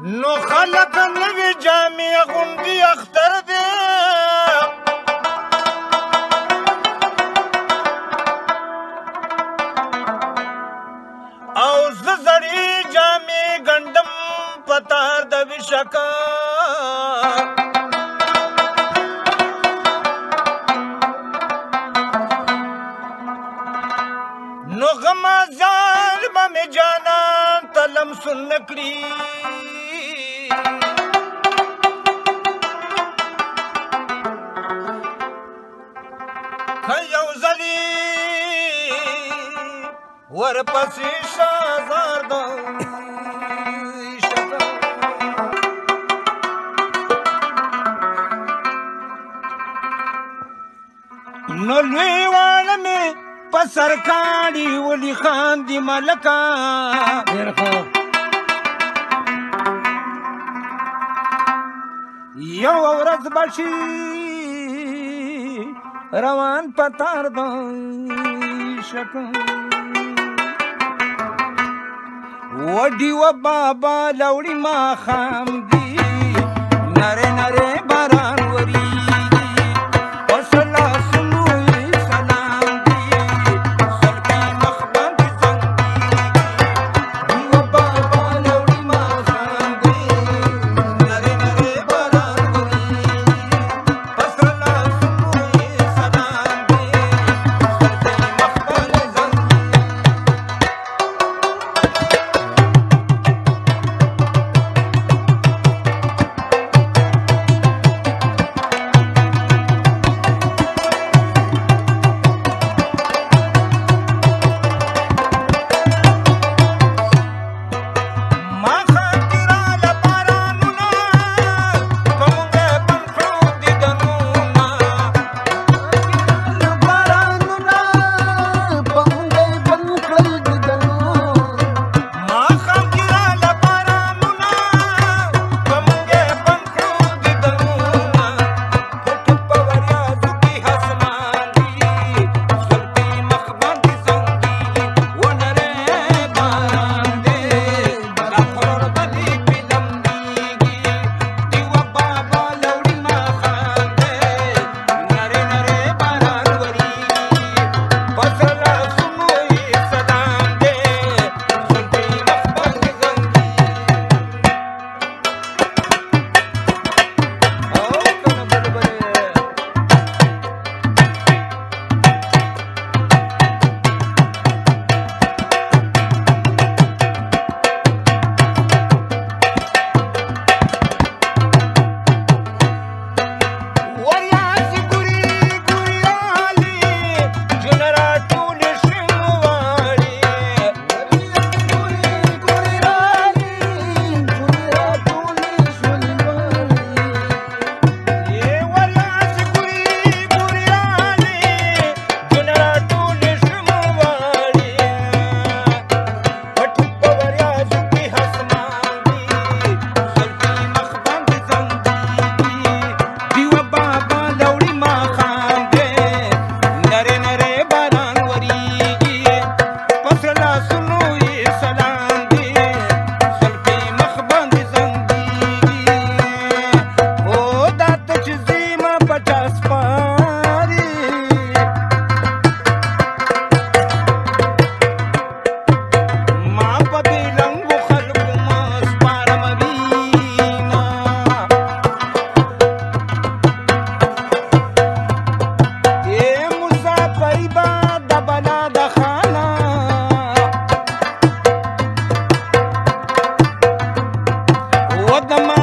نو خلق نوی جامع غوندی اختر دی او زه زړې جامې ګنډم پتار د وشکا نو غما ظالمه مې جانان ته لمسون نه کړي که یو ځلي ورپسې شازار د شکا نو لوی واړه مې په سر کاڼي ولي خاندي ملکه یو ورځ به شي روان پتار د شکا وډي و بابا لوړي ماښام دي نرې نرې باران ورېږي اوس لاسونو یې سلام دي سلګۍ مخ باندې زنګېږي و بابا لوړي ماښام دي نرې نرې باران ورېږي اوس لاسونو یې سلام دي سلګۍ مخ باندې زنګېږي the